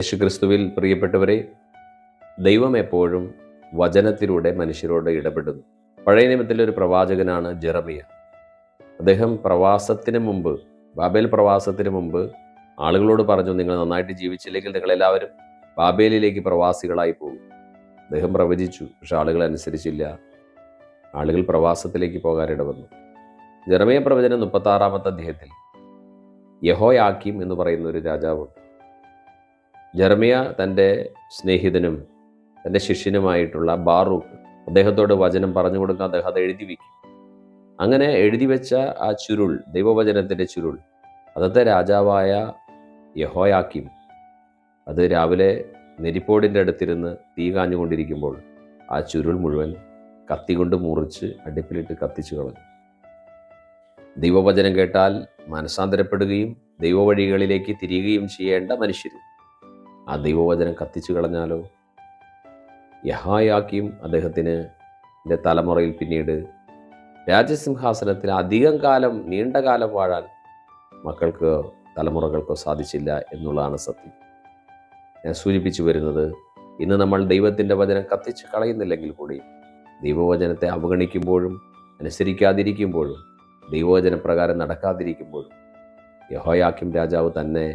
യേശുക്രിസ്തുവിൽ പ്രിയപ്പെട്ടവരെ, ദൈവം എപ്പോഴും വചനത്തിലൂടെ മനുഷ്യരോട് ഇടപെടുന്നു. പഴയ നിയമത്തിലെ ഒരു പ്രവാചകനാണ് ജെറമിയ. അദ്ദേഹം പ്രവാസത്തിന് മുമ്പ്, ബാബേൽ പ്രവാസത്തിന് മുമ്പ് ആളുകളോട് പറഞ്ഞു, നിങ്ങൾ നന്നായിട്ട് ജീവിച്ചില്ലെങ്കിൽ നിങ്ങളെല്ലാവരും ബാബേലിലേക്ക് പ്രവാസികളായി പോകും. അദ്ദേഹം പ്രവചിച്ചു, പക്ഷെ ആളുകൾ അനുസരിച്ചില്ല. ആളുകൾ പ്രവാസത്തിലേക്ക് പോകാനിട വന്നു. ജെറമിയ പ്രവചനം 36-ാമത്തെ അധ്യായത്തിൽ യഹോയാക്കീം എന്ന് പറയുന്ന ഒരു രാജാവുണ്ട്. ജെറമിയ തൻ്റെ സ്നേഹിതനും തൻ്റെ ശിഷ്യനുമായിട്ടുള്ള ബാറൂക്ക് അദ്ദേഹത്തോട് വചനം പറഞ്ഞു കൊടുക്കാൻ അദ്ദേഹം അത് എഴുതി വയ്ക്കും. അങ്ങനെ എഴുതി വെച്ച ആ ചുരുൾ, ദൈവവചനത്തിൻ്റെ ചുരുൾ, അന്നത്തെ രാജാവായ യഹോയാക്കീം അത് രാവിലെ നെരിപ്പോടിൻ്റെ അടുത്തിരുന്ന് തീ കാഞ്ഞുകൊണ്ടിരിക്കുമ്പോൾ ആ ചുരുൾ മുഴുവൻ കത്തി കൊണ്ട് മുറിച്ച് അടുപ്പിലിട്ട് കത്തിച്ചു കളഞ്ഞു. ദൈവവചനം കേട്ടാൽ മനസാന്തരപ്പെടുകയും ദൈവവഴികളിലേക്ക് തിരിയുകയും ചെയ്യേണ്ട മനുഷ്യർ ആ ദൈവവചനം കത്തിച്ചു കളഞ്ഞാലോ? യഹോയാക്കീം അദ്ദേഹത്തിന് തലമുറയിൽ പിന്നീട് രാജസിംഹാസനത്തിൽ അധികം കാലം, നീണ്ട കാലം വാഴാൻ മക്കൾക്കോ തലമുറകൾക്കോ സാധിച്ചില്ല എന്നുള്ളതാണ് സത്യം. ഞാൻ സൂചിപ്പിച്ചു വരുന്നത്, ഇന്ന് നമ്മൾ ദൈവത്തിൻ്റെ വചനം കത്തിച്ച് കളയുന്നില്ലെങ്കിൽ കൂടി ദൈവവചനത്തെ അവഗണിക്കുമ്പോഴും അനുസരിക്കാതിരിക്കുമ്പോഴും ദൈവവചനപ്രകാരം നടക്കാതിരിക്കുമ്പോഴും യഹോയാക്കീം രാജാവ് തന്നെ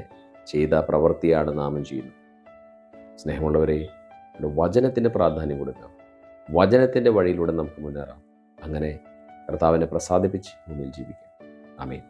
ചെയ്ത പ്രവൃത്തിയാണ് നാമും ചെയ്യുന്നത്. സ്നേഹമുള്ളവരെ, വചനത്തിൻ്റെ പ്രാധാന്യം കൊടുക്കാം. വചനത്തിൻ്റെ വഴിയിലൂടെ നമുക്ക് മുന്നേറാം. അങ്ങനെ കർത്താവിനെ പ്രസാദിപ്പിച്ച് മുന്നിൽ ജീവിക്കാം. ആമേൻ.